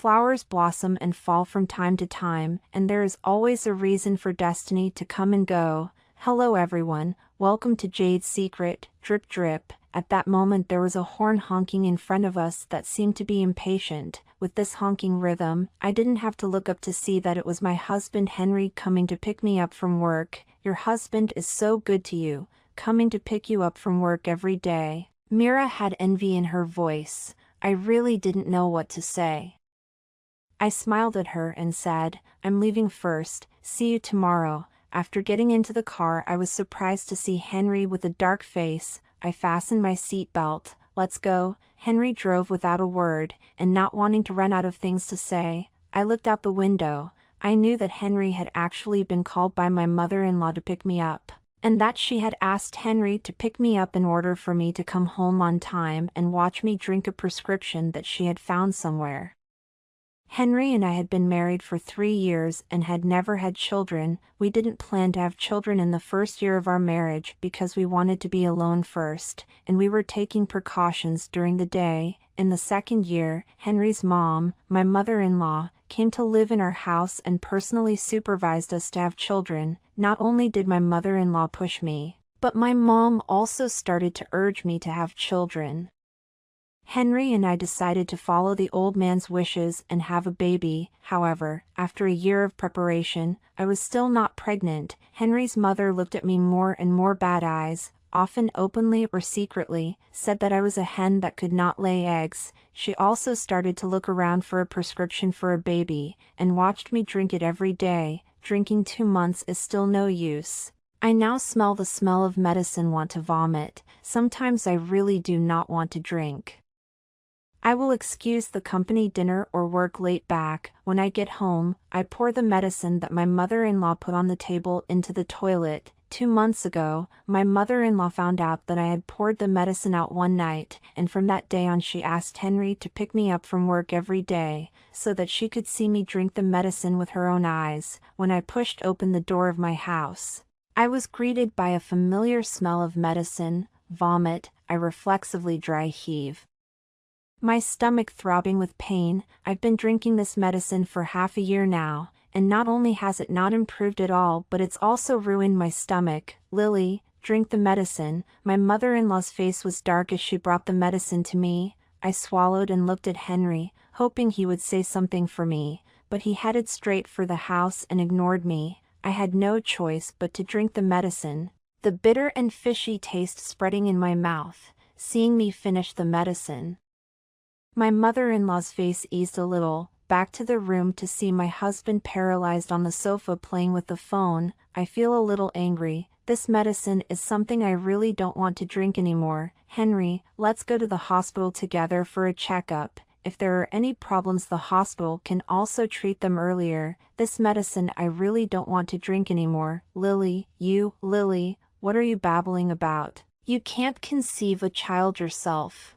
Flowers blossom and fall from time to time, and there is always a reason for destiny to come and go. Hello everyone, welcome to Jade's Secret, drip drip. At that moment there was a horn honking in front of us that seemed to be impatient. With this honking rhythm, I didn't have to look up to see that it was my husband Henry coming to pick me up from work. Your husband is so good to you, coming to pick you up from work every day. Mira had envy in her voice. I really didn't know what to say. I smiled at her and said, I'm leaving first, see you tomorrow. After getting into the car I was surprised to see Henry with a dark face. I fastened my seatbelt. Let's go. Henry drove without a word, and not wanting to run out of things to say, I looked out the window. I knew that Henry had actually been called by my mother-in-law to pick me up, and that she had asked Henry to pick me up in order for me to come home on time and watch me drink a prescription that she had found somewhere. Henry and I had been married for 3 years and had never had children. We didn't plan to have children in the first year of our marriage because we wanted to be alone first, and we were taking precautions during the day. In the second year, Henry's mom, my mother-in-law, came to live in our house and personally supervised us to have children. Not only did my mother-in-law push me, but my mom also started to urge me to have children. Henry and I decided to follow the old man's wishes and have a baby. However, after a year of preparation, I was still not pregnant. Henry's mother looked at me more and more bad eyes, often openly or secretly, said that I was a hen that could not lay eggs. She also started to look around for a prescription for a baby, and watched me drink it every day. Drinking 2 months is still no use. I now smell the smell of medicine, want to vomit. Sometimes I really do not want to drink. I will excuse the company dinner or work late back. When I get home, I pour the medicine that my mother-in-law put on the table into the toilet. 2 months ago, my mother-in-law found out that I had poured the medicine out one night, and from that day on she asked Henry to pick me up from work every day, so that she could see me drink the medicine with her own eyes. When I pushed open the door of my house, I was greeted by a familiar smell of medicine, vomit. I reflexively dry heave. My stomach throbbing with pain. I've been drinking this medicine for half a year now, and not only has it not improved at all, but it's also ruined my stomach. Lily, drink the medicine. My mother-in-law's face was dark as she brought the medicine to me. I swallowed and looked at Henry, hoping he would say something for me, but he headed straight for the house and ignored me. I had no choice but to drink the medicine, the bitter and fishy taste spreading in my mouth, seeing me finish the medicine. My mother-in-law's face eased a little, back to the room to see my husband paralyzed on the sofa playing with the phone. I feel a little angry. This medicine is something I really don't want to drink anymore. Henry, let's go to the hospital together for a checkup. If there are any problems, the hospital can also treat them earlier. This medicine I really don't want to drink anymore. Lily, what are you babbling about? You can't conceive a child yourself.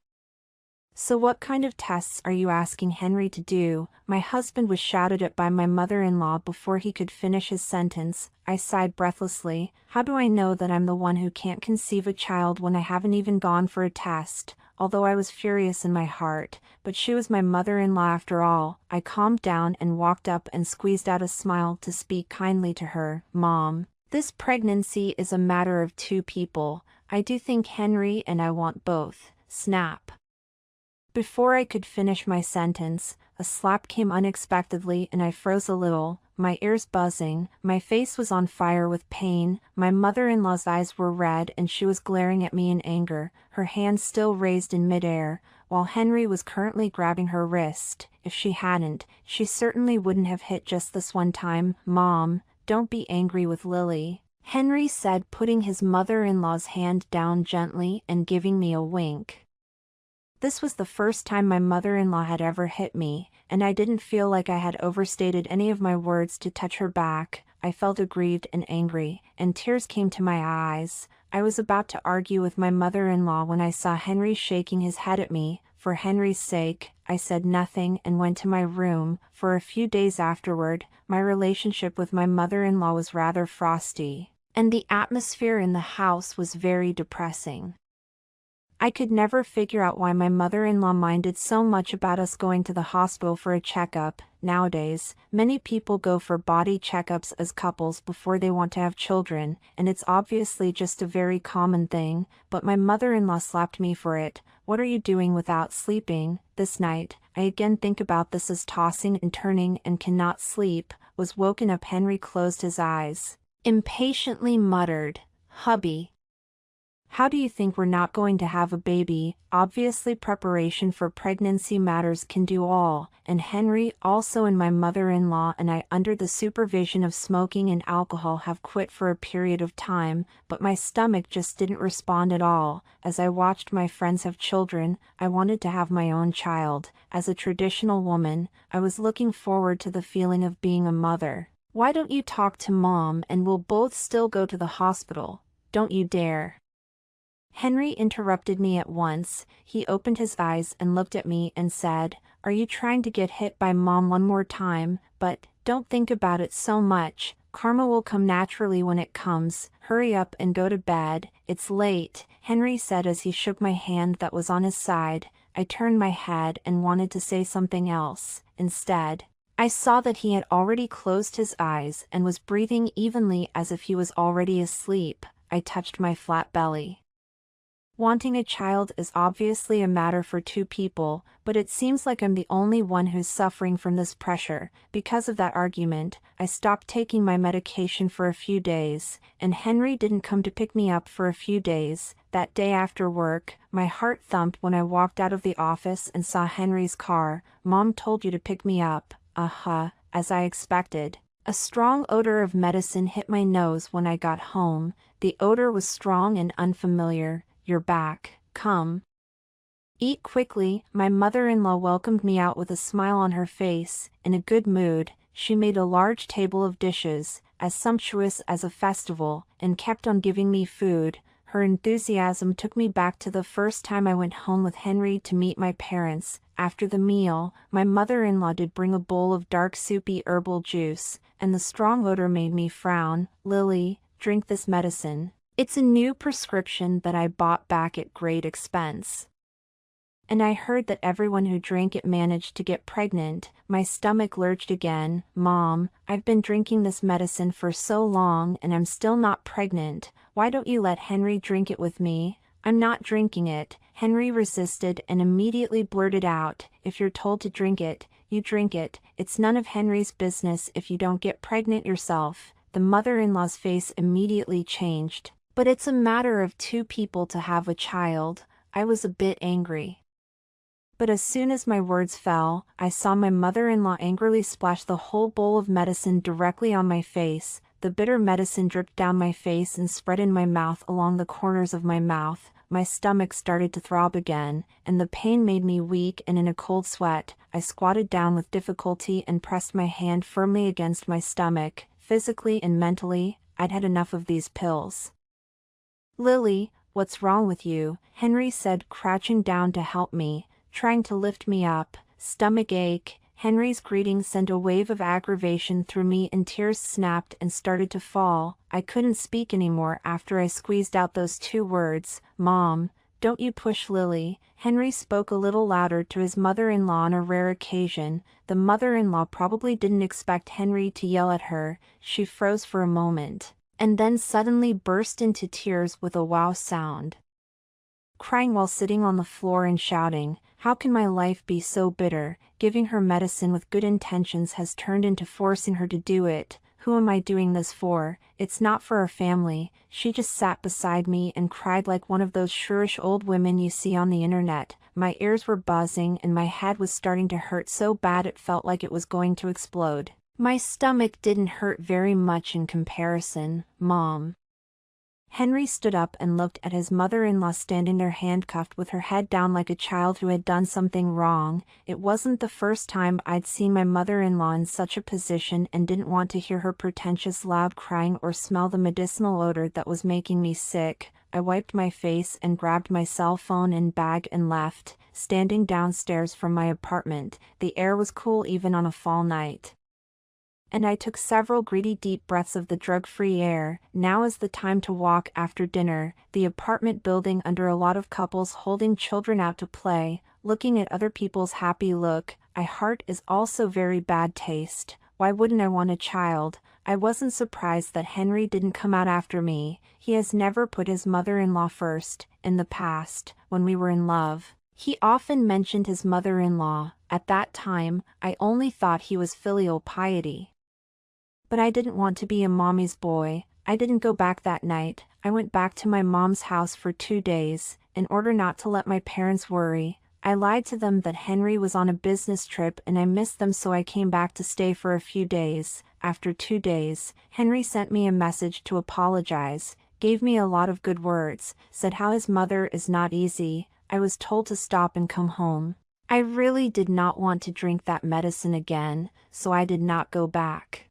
So what kind of tests are you asking Henry to do? My husband was shouted at by my mother-in-law before he could finish his sentence. I sighed breathlessly. How do I know that I'm the one who can't conceive a child when I haven't even gone for a test? Although I was furious in my heart, but she was my mother-in-law after all. I calmed down and walked up and squeezed out a smile to speak kindly to her. Mom, this pregnancy is a matter of 2 people. I do think Henry and I want both. Snap. Before I could finish my sentence, a slap came unexpectedly and I froze a little, my ears buzzing. My face was on fire with pain. My mother-in-law's eyes were red and she was glaring at me in anger, her hands still raised in midair, while Henry was currently grabbing her wrist. If she hadn't, she certainly wouldn't have hit just this one time. Mom, don't be angry with Lily, Henry said, putting his mother-in-law's hand down gently and giving me a wink. This was the first time my mother-in-law had ever hit me, and I didn't feel like I had overstated any of my words to touch her back. I felt aggrieved and angry, and tears came to my eyes. I was about to argue with my mother-in-law when I saw Henry shaking his head at me. For Henry's sake, I said nothing and went to my room. For a few days afterward, my relationship with my mother-in-law was rather frosty, and the atmosphere in the house was very depressing. I could never figure out why my mother-in-law minded so much about us going to the hospital for a checkup. Nowadays, many people go for body checkups as couples before they want to have children, and it's obviously just a very common thing, but my mother-in-law slapped me for it. What are you doing without sleeping? This night, I again think about this as tossing and turning and cannot sleep, was woken up. Henry closed his eyes, impatiently muttered, "Hubby, how do you think we're not going to have a baby?" Obviously preparation for pregnancy matters can do all, and Henry also and my mother-in-law and I under the supervision of smoking and alcohol have quit for a period of time, but my stomach just didn't respond at all. As I watched my friends have children, I wanted to have my own child. As a traditional woman, I was looking forward to the feeling of being a mother. "Why don't you talk to Mom and we'll both still go to the hospital? Don't you dare." Henry interrupted me at once. He opened his eyes and looked at me and said, "Are you trying to get hit by Mom one more time? But don't think about it so much. Karma will come naturally when it comes. Hurry up and go to bed. It's late," Henry said as he shook my hand that was on his side. I turned my head and wanted to say something else. Instead, I saw that he had already closed his eyes and was breathing evenly as if he was already asleep. I touched my flat belly. Wanting a child is obviously a matter for two people, but it seems like I'm the only one who's suffering from this pressure. Because of that argument, I stopped taking my medication for a few days, and Henry didn't come to pick me up for a few days. That day after work, my heart thumped when I walked out of the office and saw Henry's car. "Mom told you to pick me up." As I expected. A strong odor of medicine hit my nose when I got home. The odor was strong and unfamiliar. "You're back. Come. Eat quickly." My mother-in-law welcomed me out with a smile on her face. In a good mood, she made a large table of dishes, as sumptuous as a festival, and kept on giving me food. Her enthusiasm took me back to the first time I went home with Henry to meet my parents. After the meal, my mother-in-law did bring a bowl of dark soupy herbal juice, and the strong odor made me frown. "Lily, drink this medicine. It's a new prescription that I bought back at great expense. And I heard that everyone who drank it managed to get pregnant." My stomach lurched again. "Mom, I've been drinking this medicine for so long and I'm still not pregnant. Why don't you let Henry drink it with me?" "I'm not drinking it." Henry resisted and immediately blurted out, "If you're told to drink it, you drink it. It's none of Henry's business if you don't get pregnant yourself." The mother-in-law's face immediately changed. "But it's a matter of two people to have a child." I was a bit angry. But as soon as my words fell, I saw my mother-in-law angrily splash the whole bowl of medicine directly on my face. The bitter medicine dripped down my face and spread in my mouth along the corners of my mouth. My stomach started to throb again, and the pain made me weak and in a cold sweat. I squatted down with difficulty and pressed my hand firmly against my stomach. Physically and mentally, I'd had enough of these pills. "Lily, what's wrong with you?" Henry said, crouching down to help me, trying to lift me up. "Stomach ache." Henry's greeting sent a wave of aggravation through me and tears snapped and started to fall. I couldn't speak anymore after I squeezed out those two words. "Mom, don't you push Lily." Henry spoke a little louder to his mother-in-law on a rare occasion. The mother-in-law probably didn't expect Henry to yell at her. She froze for a moment, and then suddenly burst into tears with a wow sound. Crying while sitting on the floor and shouting, "How can my life be so bitter?" Giving her medicine with good intentions has turned into forcing her to do it. "Who am I doing this for? It's not for our family." She just sat beside me and cried like one of those shrewish old women you see on the internet. My ears were buzzing and my head was starting to hurt so bad it felt like it was going to explode. My stomach didn't hurt very much in comparison. "Mom." Henry stood up and looked at his mother-in-law standing there handcuffed with her head down like a child who had done something wrong. It wasn't the first time I'd seen my mother-in-law in such a position and didn't want to hear her pretentious loud crying or smell the medicinal odor that was making me sick. I wiped my face and grabbed my cell phone and bag and left, standing downstairs from my apartment. The air was cool even on a fall night. And I took several greedy deep breaths of the drug-free air. Now is the time to walk after dinner, the apartment building under a lot of couples holding children out to play, looking at other people's happy look. My heart is also very bad taste. Why wouldn't I want a child? I wasn't surprised that Henry didn't come out after me. He has never put his mother-in-law first. In the past, when we were in love, he often mentioned his mother-in-law. At that time, I only thought he was filial piety. But I didn't want to be a mommy's boy. I didn't go back that night. I went back to my mom's house for 2 days, in order not to let my parents worry. I lied to them that Henry was on a business trip and I missed them, so I came back to stay for a few days. After 2 days, Henry sent me a message to apologize, gave me a lot of good words, said how his mother is not easy. I was told to stop and come home. I really did not want to drink that medicine again, so I did not go back.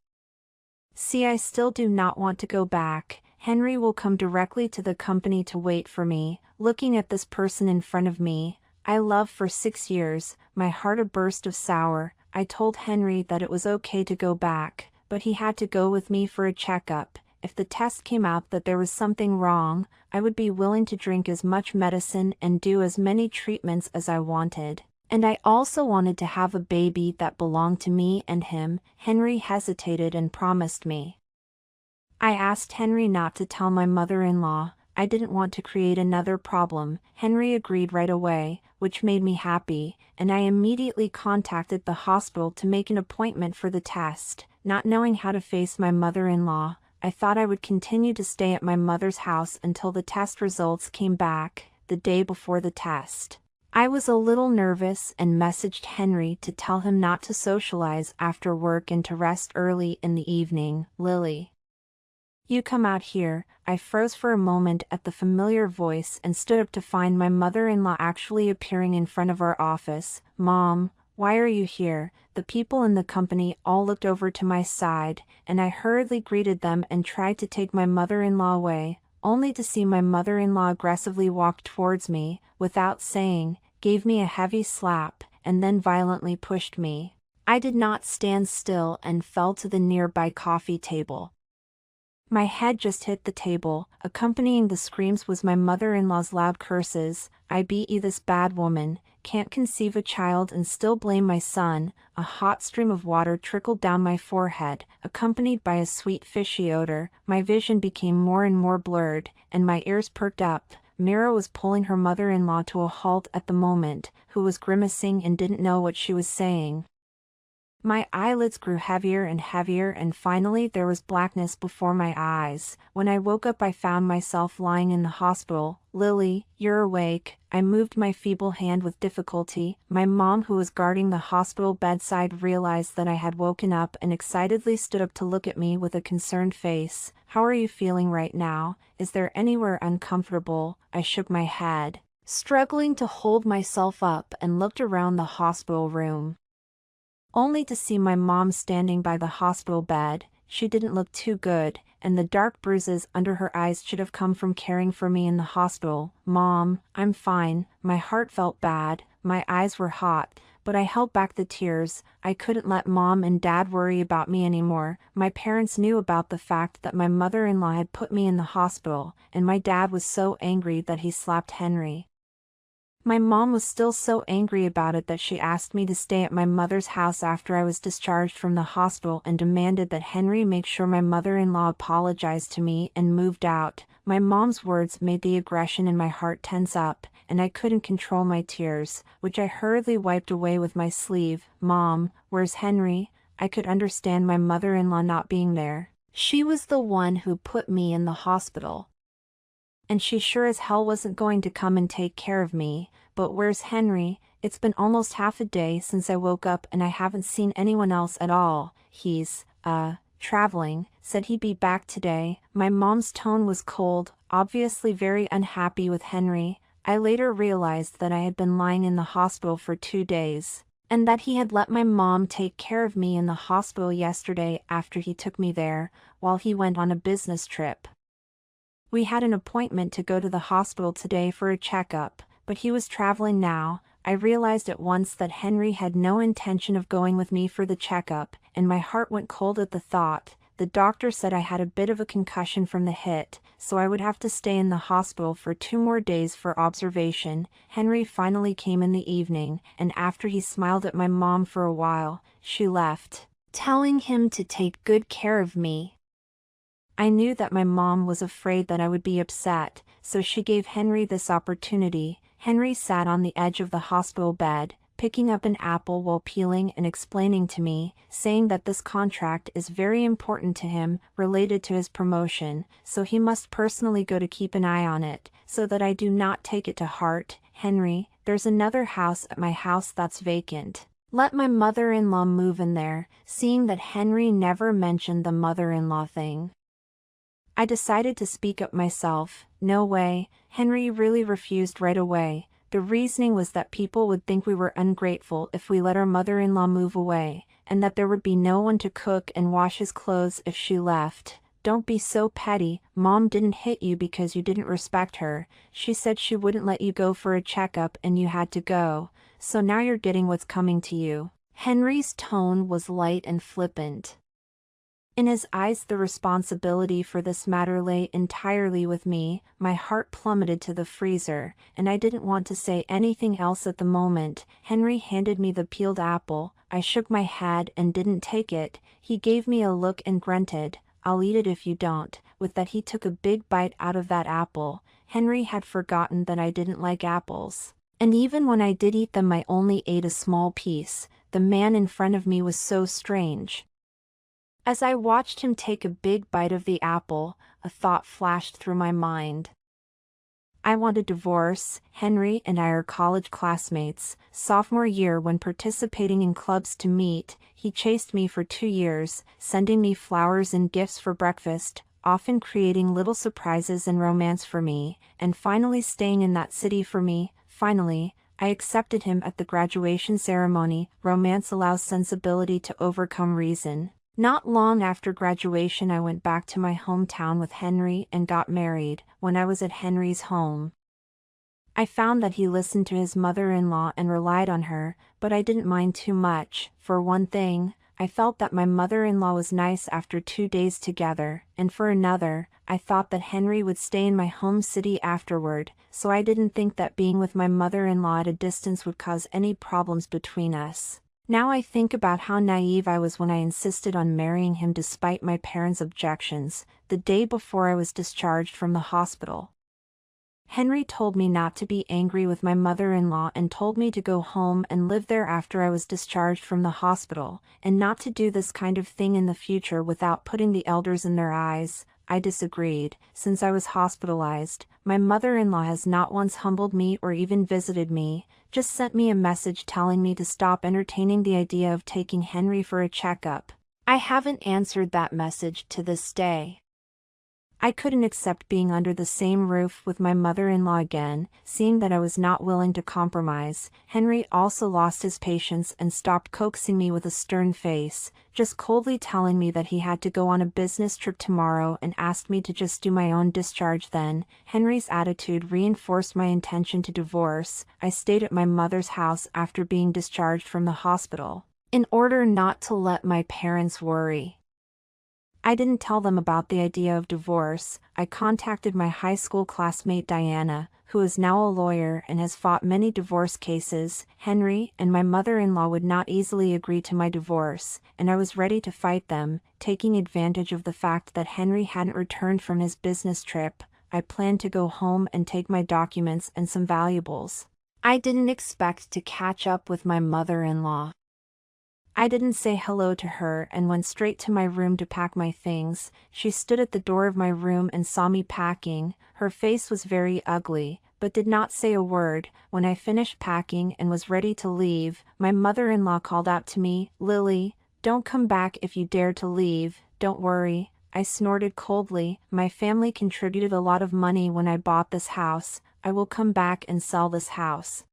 See, I still do not want to go back. Henry will come directly to the company to wait for me. Looking at this person in front of me, I loved for 6 years, my heart a burst of sour. I told Henry that it was okay to go back, but he had to go with me for a checkup. If the test came out that there was something wrong, I would be willing to drink as much medicine and do as many treatments as I wanted. And I also wanted to have a baby that belonged to me and him. Henry hesitated and promised me. I asked Henry not to tell my mother-in-law. I didn't want to create another problem. Henry agreed right away, which made me happy, and I immediately contacted the hospital to make an appointment for the test. Not knowing how to face my mother-in-law, I thought I would continue to stay at my mother's house until the test results came back, the day before the test. I was a little nervous and messaged Henry to tell him not to socialize after work and to rest early in the evening. Lily, you come out here. I froze for a moment at the familiar voice and stood up to find my mother-in-law actually appearing in front of our office. Mom, why are you here? The people in the company all looked over to my side, and I hurriedly greeted them and tried to take my mother-in-law away, only to see my mother-in-law aggressively walk towards me, without saying, gave me a heavy slap, and then violently pushed me. I did not stand still and fell to the nearby coffee table. My head just hit the table. Accompanying the screams was my mother-in-law's loud curses. I be this bad woman, can't conceive a child and still blame my son. A hot stream of water trickled down my forehead, accompanied by a sweet fishy odor. My vision became more and more blurred, and my ears perked up. Mira was pulling her mother-in-law to a halt at the moment, who was grimacing and didn't know what she was saying. My eyelids grew heavier and heavier, and finally there was blackness before my eyes. When I woke up I found myself lying in the hospital. Lily, you're awake. I moved my feeble hand with difficulty. My mom, who was guarding the hospital bedside, realized that I had woken up and excitedly stood up to look at me with a concerned face. How are you feeling right now? Is there anywhere uncomfortable? I shook my head, struggling to hold myself up, and looked around the hospital room, only to see my mom standing by the hospital bed. She didn't look too good, and the dark bruises under her eyes should have come from caring for me in the hospital. Mom, I'm fine. My heart felt bad, my eyes were hot, but I held back the tears. I couldn't let Mom and Dad worry about me anymore. My parents knew about the fact that my mother-in-law had put me in the hospital, and my dad was so angry that he slapped Henry. My mom was still so angry about it that she asked me to stay at my mother's house after I was discharged from the hospital and demanded that Henry make sure my mother-in-law apologized to me and moved out. My mom's words made the aggression in my heart tense up, and I couldn't control my tears, which I hurriedly wiped away with my sleeve. Mom, where's Henry? I could understand my mother-in-law not being there. She was the one who put me in the hospital, and she sure as hell wasn't going to come and take care of me. But where's Henry? It's been almost half a day since I woke up and I haven't seen anyone else at all. He's, traveling, said he'd be back today. My mom's tone was cold, obviously very unhappy with Henry. I later realized that I had been lying in the hospital for 2 days, and that he had let my mom take care of me in the hospital yesterday after he took me there, while he went on a business trip. We had an appointment to go to the hospital today for a checkup, but he was traveling now. I realized at once that Henry had no intention of going with me for the checkup, and my heart went cold at the thought. The doctor said I had a bit of a concussion from the hit, so I would have to stay in the hospital for 2 more days for observation. Henry finally came in the evening, and after he smiled at my mom for a while, she left, telling him to take good care of me. I knew that my mom was afraid that I would be upset, so she gave Henry this opportunity. Henry sat on the edge of the hospital bed, picking up an apple while peeling and explaining to me, saying that this contract is very important to him, related to his promotion, so he must personally go to keep an eye on it, so that I do not take it to heart. Henry, there's another house at my house that's vacant. Let my mother-in-law move in there, seeing that Henry never mentioned the mother-in-law thing. I decided to speak up myself. No way. Henry really refused right away. The reasoning was that people would think we were ungrateful if we let our mother-in-law move away, and that there would be no one to cook and wash his clothes if she left. Don't be so petty. Mom didn't hit you because you didn't respect her. She said she wouldn't let you go for a checkup and you had to go. So now you're getting what's coming to you. Henry's tone was light and flippant. In his eyes, the responsibility for this matter lay entirely with me. My heart plummeted to the freezer, and I didn't want to say anything else at the moment. Henry handed me the peeled apple. I shook my head and didn't take it. He gave me a look and grunted, "I'll eat it if you don't." With that, he took a big bite out of that apple. Henry had forgotten that I didn't like apples. And even when I did eat them, I only ate a small piece. The man in front of me was so strange. As I watched him take a big bite of the apple, a thought flashed through my mind. I want a divorce. Henry and I are college classmates. Sophomore year, when participating in clubs to meet, he chased me for 2 years, sending me flowers and gifts for breakfast, often creating little surprises and romance for me, and finally staying in that city for me. Finally, I accepted him at the graduation ceremony. Romance allows sensibility to overcome reason. Not long after graduation, I went back to my hometown with Henry and got married. When I was at Henry's home, I found that he listened to his mother-in-law and relied on her, but I didn't mind too much. For one thing, I felt that my mother-in-law was nice after 2 days together, and for another, I thought that Henry would stay in my home city afterward, so I didn't think that being with my mother-in-law at a distance would cause any problems between us. Now I think about how naive I was when I insisted on marrying him despite my parents' objections, the day before I was discharged from the hospital. Henry told me not to be angry with my mother-in-law and told me to go home and live there after I was discharged from the hospital, and not to do this kind of thing in the future without putting the elders in their eyes. I disagreed. Since I was hospitalized, my mother-in-law has not once humbled me or even visited me, just sent me a message telling me to stop entertaining the idea of taking Henry for a checkup. I haven't answered that message to this day. I couldn't accept being under the same roof with my mother-in-law again, seeing that I was not willing to compromise. Henry also lost his patience and stopped coaxing me with a stern face, just coldly telling me that he had to go on a business trip tomorrow and asked me to just do my own discharge then. Henry's attitude reinforced my intention to divorce. I stayed at my mother's house after being discharged from the hospital, in order not to let my parents worry. I didn't tell them about the idea of divorce. I contacted my high school classmate Diana, who is now a lawyer and has fought many divorce cases. Henry and my mother-in-law would not easily agree to my divorce, and I was ready to fight them. Taking advantage of the fact that Henry hadn't returned from his business trip, I planned to go home and take my documents and some valuables. I didn't expect to catch up with my mother-in-law. I didn't say hello to her and went straight to my room to pack my things. She stood at the door of my room and saw me packing. Her face was very ugly, but did not say a word. When I finished packing and was ready to leave, my mother-in-law called out to me, "Lily, don't come back if you dare to leave." "Don't worry," I snorted coldly. "My family contributed a lot of money when I bought this house. I will come back and sell this house."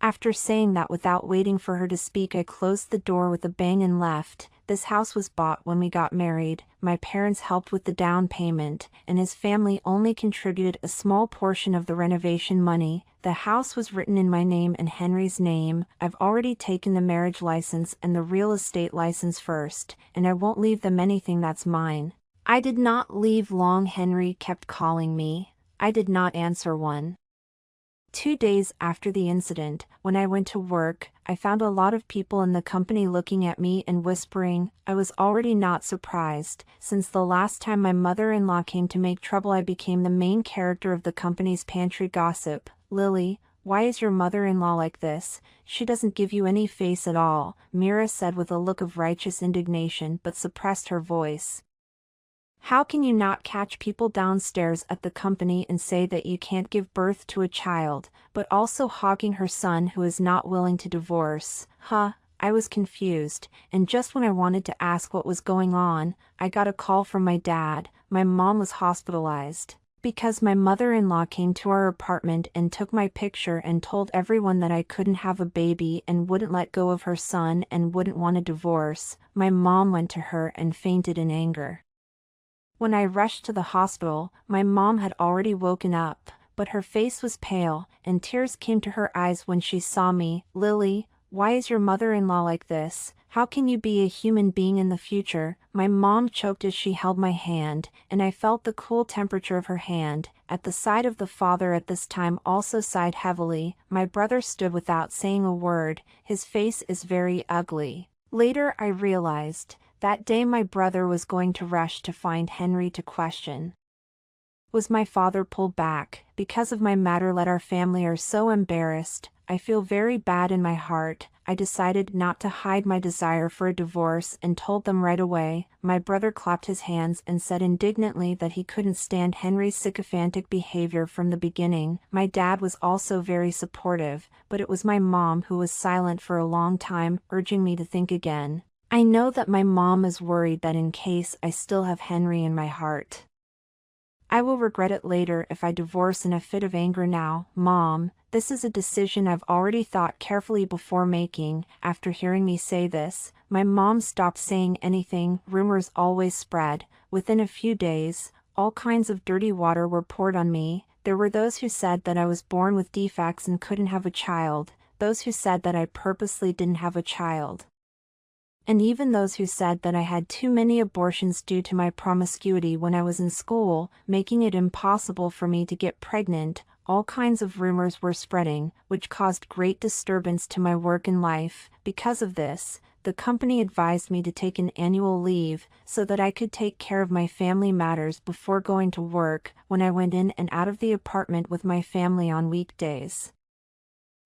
After saying that without waiting for her to speak, I closed the door with a bang and left. This house was bought when we got married, my parents helped with the down payment, and his family only contributed a small portion of the renovation money. The house was written in my name and Henry's name. I've already taken the marriage license and the real estate license first, and I won't leave them anything that's mine. I did not leave long. Henry kept calling me. I did not answer one. 2 days after the incident, when I went to work, I found a lot of people in the company looking at me and whispering. I was already not surprised. Since the last time my mother-in-law came to make trouble, I became the main character of the company's pantry gossip. Lily, why is your mother-in-law like this? She doesn't give you any face at all, Mira said with a look of righteous indignation but suppressed her voice. How can you not catch people downstairs at the company and say that you can't give birth to a child, but also hogging her son who is not willing to divorce? Huh, I was confused, and just when I wanted to ask what was going on, I got a call from my dad. My mom was hospitalized because my mother-in-law came to our apartment and took my picture and told everyone that I couldn't have a baby and wouldn't let go of her son and wouldn't want a divorce. My mom went to her and fainted in anger. When I rushed to the hospital, my mom had already woken up, but her face was pale, and tears came to her eyes when she saw me. Lily, why is your mother-in-law like this? How can you be a human being in the future? My mom choked as she held my hand, and I felt the cool temperature of her hand. At the side of the father at this time also sighed heavily. My brother stood without saying a word. His face is very ugly. Later I realized, that day my brother was going to rush to find Henry to question. Was my father pulled back? Because of my matter let our family are so embarrassed. I feel very bad in my heart. I decided not to hide my desire for a divorce and told them right away. My brother clapped his hands and said indignantly that he couldn't stand Henry's sycophantic behavior from the beginning. My dad was also very supportive, but it was my mom who was silent for a long time, urging me to think again. I know that my mom is worried that in case I still have Henry in my heart, I will regret it later if I divorce in a fit of anger now. Mom, this is a decision I've already thought carefully before making. After hearing me say this, my mom stopped saying anything. Rumors always spread. Within a few days, all kinds of dirty water were poured on me. There were those who said that I was born with defects and couldn't have a child, those who said that I purposely didn't have a child, and even those who said that I had too many abortions due to my promiscuity when I was in school, making it impossible for me to get pregnant. All kinds of rumors were spreading, which caused great disturbance to my work and life. Because of this, the company advised me to take an annual leave, so that I could take care of my family matters before going to work, when I went in and out of the apartment with my family on weekdays.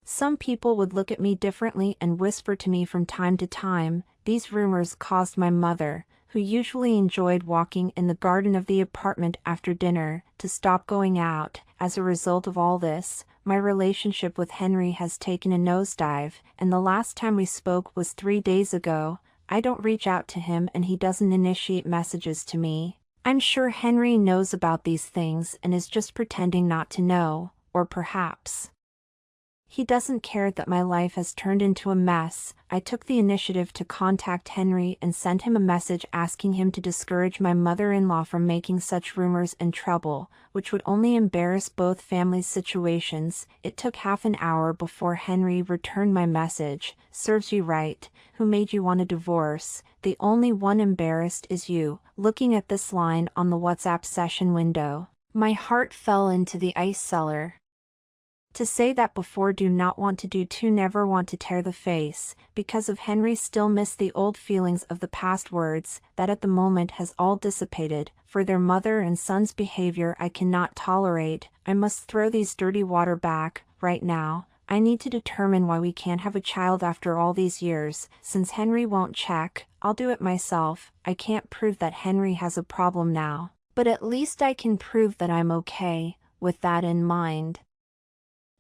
Some people would look at me differently and whisper to me from time to time. These rumors caused my mother, who usually enjoyed walking in the garden of the apartment after dinner, to stop going out. As a result of all this, my relationship with Henry has taken a nosedive, and the last time we spoke was 3 days ago. I don't reach out to him and he doesn't initiate messages to me. I'm sure Henry knows about these things and is just pretending not to know, or perhaps he doesn't care that my life has turned into a mess. I took the initiative to contact Henry and sent him a message asking him to discourage my mother-in-law from making such rumors and trouble, which would only embarrass both families' situations. It took half an hour before Henry returned my message. Serves you right. Who made you want a divorce? The only one embarrassed is you. Looking at this line on the WhatsApp session window, my heart fell into the ice cellar. To say that before do not want to do to never want to tear the face, because of Henry still miss the old feelings of the past words, that at the moment has all dissipated. For their mother and son's behavior I cannot tolerate. I must throw these dirty water back, right now. I need to determine why we can't have a child after all these years. Since Henry won't check, I'll do it myself. I can't prove that Henry has a problem now, but at least I can prove that I'm okay. With that in mind,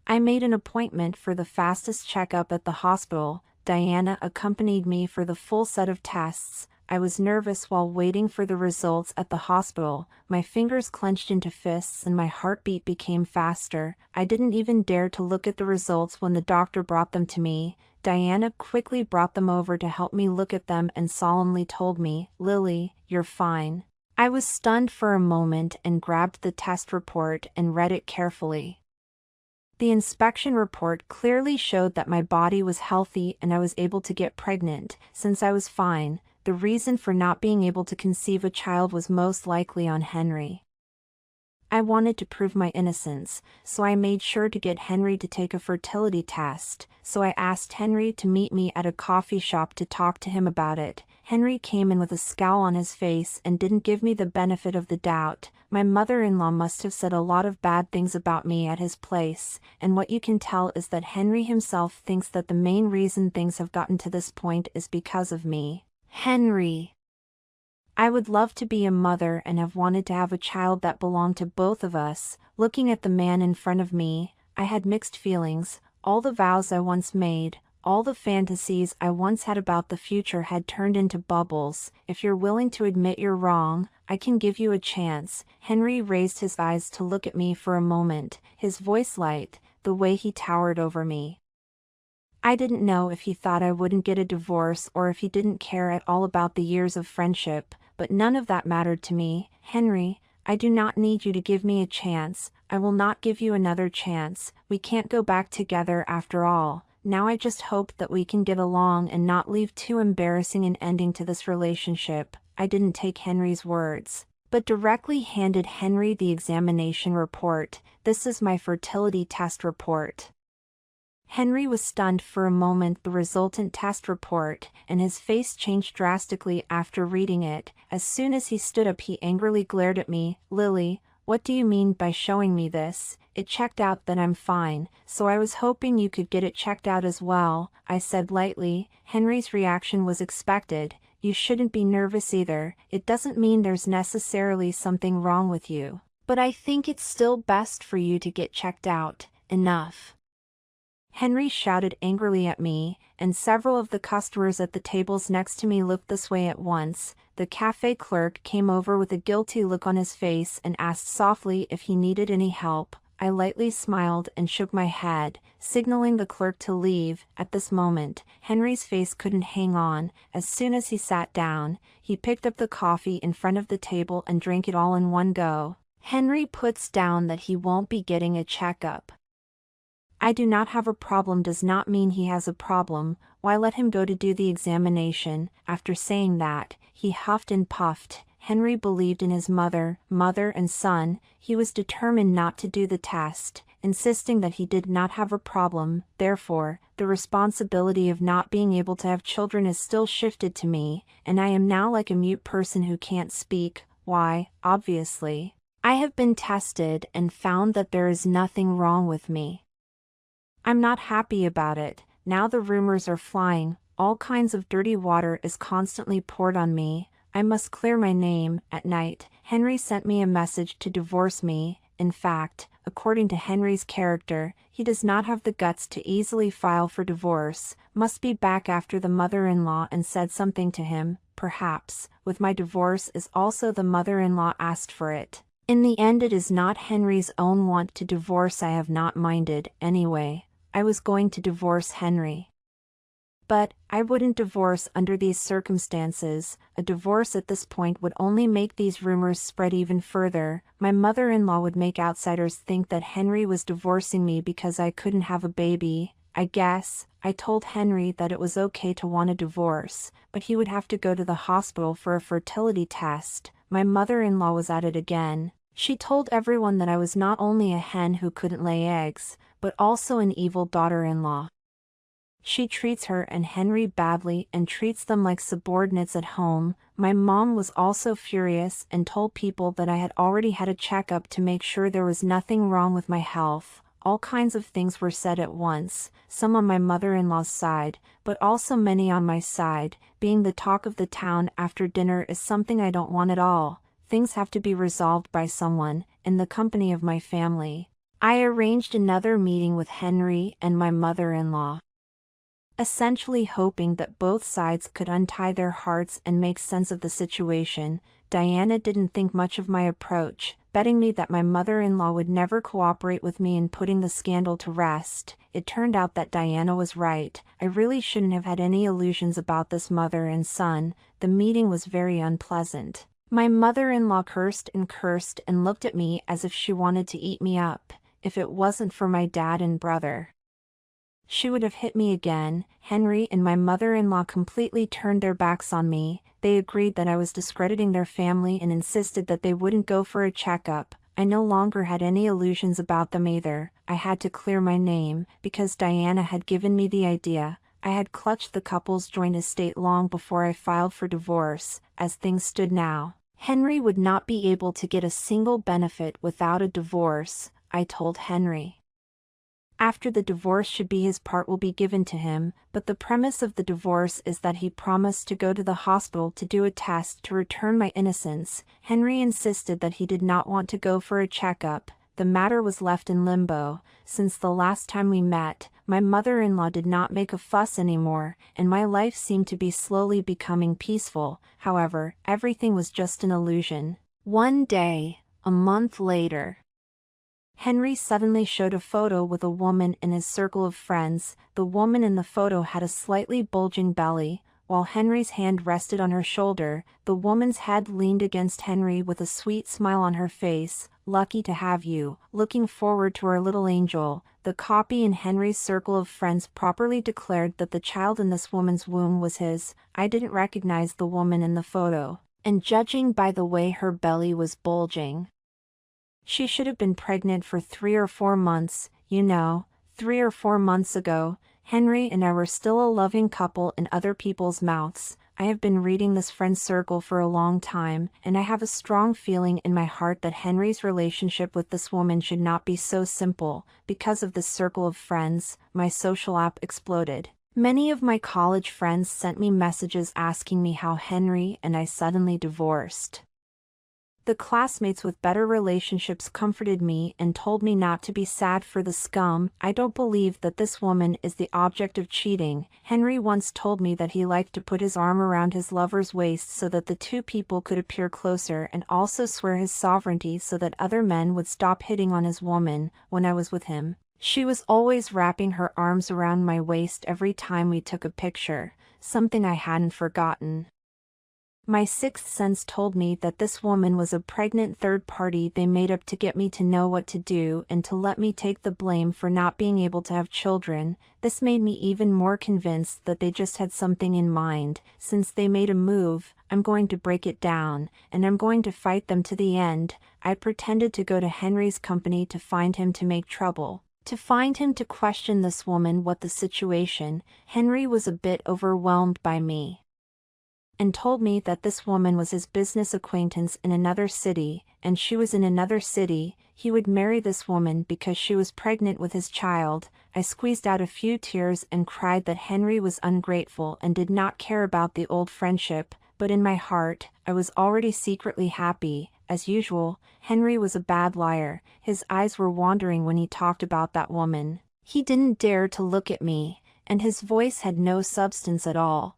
I made an appointment for the fastest checkup at the hospital. Diana accompanied me for the full set of tests. I was nervous while waiting for the results at the hospital. My fingers clenched into fists and my heartbeat became faster. I didn't even dare to look at the results when the doctor brought them to me. Diana quickly brought them over to help me look at them and solemnly told me, "Lily, you're fine." I was stunned for a moment and grabbed the test report and read it carefully. The inspection report clearly showed that my body was healthy and I was able to get pregnant. Since I was fine, the reason for not being able to conceive a child was most likely on Henry. I wanted to prove my innocence, so I made sure to get Henry to take a fertility test, so I asked Henry to meet me at a coffee shop to talk to him about it. Henry came in with a scowl on his face and didn't give me the benefit of the doubt. My mother-in-law must have said a lot of bad things about me at his place, and what you can tell is that Henry himself thinks that the main reason things have gotten to this point is because of me. Henry. I would love to be a mother and have wanted to have a child that belonged to both of us. Looking at the man in front of me, I had mixed feelings. All the vows I once made, all the fantasies I once had about the future had turned into bubbles. "If you're willing to admit you're wrong, I can give you a chance." Henry raised his eyes to look at me for a moment, his voice light, the way he towered over me. I didn't know if he thought I wouldn't get a divorce or if he didn't care at all about the years of friendship, but none of that mattered to me. "Henry, I do not need you to give me a chance. I will not give you another chance. We can't go back together after all. Now I just hope that we can get along and not leave too embarrassing an ending to this relationship." I didn't take Henry's words, but directly handed Henry the examination report. "This is my fertility test report." Henry was stunned for a moment the resultant test report, and his face changed drastically after reading it. As soon as he stood up he angrily glared at me. "Lily, what do you mean by showing me this? It checked out that I'm fine, so I was hoping you could get it checked out as well," I said lightly. Henry's reaction was expected. "You shouldn't be nervous either. It doesn't mean there's necessarily something wrong with you. But I think it's still best for you to get checked out. Enough." Henry shouted angrily at me, and several of the customers at the tables next to me looked this way at once. The cafe clerk came over with a guilty look on his face and asked softly if he needed any help. I lightly smiled and shook my head, signaling the clerk to leave. At this moment, Henry's face couldn't hang on. As soon as he sat down, he picked up the coffee in front of the table and drank it all in one go. Henry puts down that he won't be getting a checkup. "I do not have a problem" does not mean he has a problem. Why let him go to do the examination? After saying that, he huffed and puffed. Henry believed in his mother and son. He was determined not to do the test, insisting that he did not have a problem. Therefore, the responsibility of not being able to have children is still shifted to me, and I am now like a mute person who can't speak. Why, obviously, I have been tested and found that there is nothing wrong with me. I'm not happy about it. Now the rumors are flying. All kinds of dirty water is constantly poured on me. I must clear my name. At night, Henry sent me a message to divorce me. In fact, according to Henry's character, he does not have the guts to easily file for divorce. Must be back after the mother-in-law and said something to him. Perhaps, with my divorce is also the mother-in-law asked for it. In the end it is not Henry's own want to divorce. I have not minded, anyway. I was going to divorce Henry. But I wouldn't divorce under these circumstances. A divorce at this point would only make these rumors spread even further. My mother-in-law would make outsiders think that Henry was divorcing me because I couldn't have a baby. I guess I told Henry that it was okay to want a divorce, but he would have to go to the hospital for a fertility test. My mother-in-law was at it again. She told everyone that I was not only a hen who couldn't lay eggs, but also an evil daughter-in-law. She treats her and Henry badly and treats them like subordinates at home. My mom was also furious and told people that I had already had a checkup to make sure there was nothing wrong with my health. All kinds of things were said at once, some on my mother-in-law's side, but also many on my side. Being the talk of the town after dinner is something I don't want at all. Things have to be resolved by someone, in the company of my family. I arranged another meeting with Henry and my mother-in-law. Essentially hoping that both sides could untie their hearts and make sense of the situation, Diana didn't think much of my approach, betting me that my mother-in-law would never cooperate with me in putting the scandal to rest. It turned out that Diana was right. I really shouldn't have had any illusions about this mother and son. The meeting was very unpleasant. My mother-in-law cursed and looked at me as if she wanted to eat me up. If it wasn't for my dad and brother, she would have hit me again. Henry and my mother-in-law completely turned their backs on me. They agreed that I was discrediting their family and insisted that they wouldn't go for a checkup. I no longer had any illusions about them either. I had to clear my name, because Diana had given me the idea. I had clutched the couple's joint estate long before I filed for divorce. As things stood now, Henry would not be able to get a single benefit without a divorce, I told Henry. After the divorce should be his part will be given to him, but the premise of the divorce is that he promised to go to the hospital to do a test to return my innocence. Henry insisted that he did not want to go for a checkup. The matter was left in limbo. Since the last time we met, my mother-in-law did not make a fuss anymore, and my life seemed to be slowly becoming peaceful. However, everything was just an illusion. One day, a month later, Henry suddenly showed a photo with a woman in his circle of friends. The woman in the photo had a slightly bulging belly. While Henry's hand rested on her shoulder, the woman's head leaned against Henry with a sweet smile on her face. "Lucky to have you. Looking forward to our little angel." The copy in Henry's circle of friends properly declared that the child in this woman's womb was his. I didn't recognize the woman in the photo, and judging by the way her belly was bulging, she should have been pregnant for 3 or 4 months. 3 or 4 months ago, Henry and I were still a loving couple in other people's mouths. I have been reading this friend circle for a long time, and I have a strong feeling in my heart that Henry's relationship with this woman should not be so simple. Because of this circle of friends, my social app exploded. Many of my college friends sent me messages asking me how Henry and I suddenly divorced. The classmates with better relationships comforted me and told me not to be sad for the scum. I don't believe that this woman is the object of cheating. Henry once told me that he liked to put his arm around his lover's waist so that the two people could appear closer, and also swear his sovereignty so that other men would stop hitting on his woman. When I was with him, she was always wrapping her arms around my waist every time we took a picture, something I hadn't forgotten. My sixth sense told me that this woman was a pregnant third party they made up to get me to know what to do and to let me take the blame for not being able to have children. This made me even more convinced that they just had something in mind. Since they made a move, I'm going to break it down, and I'm going to fight them to the end. I pretended to go to Henry's company to find him to make trouble. To find him to question this woman what the situation. Henry was a bit overwhelmed by me, and told me that this woman was his business acquaintance in another city, and she was in another city. He would marry this woman because she was pregnant with his child. I squeezed out a few tears and cried that Henry was ungrateful and did not care about the old friendship, but in my heart, I was already secretly happy. As usual, Henry was a bad liar. His eyes were wandering when he talked about that woman. He didn't dare to look at me, and his voice had no substance at all.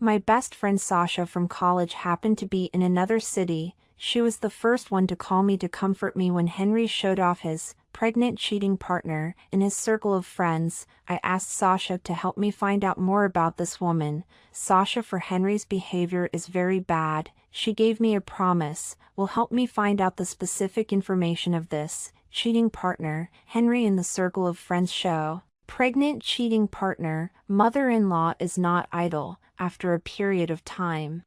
My best friend Sasha from college happened to be in another city. She was the first one to call me to comfort me when Henry showed off his pregnant cheating partner in his circle of friends. I asked Sasha to help me find out more about this woman. Sasha, for Henry's behavior is very bad. She gave me a promise, will help me find out the specific information of this cheating partner. Henry in the circle of friends show pregnant cheating partner. Mother-in-law is not idle. After a period of time,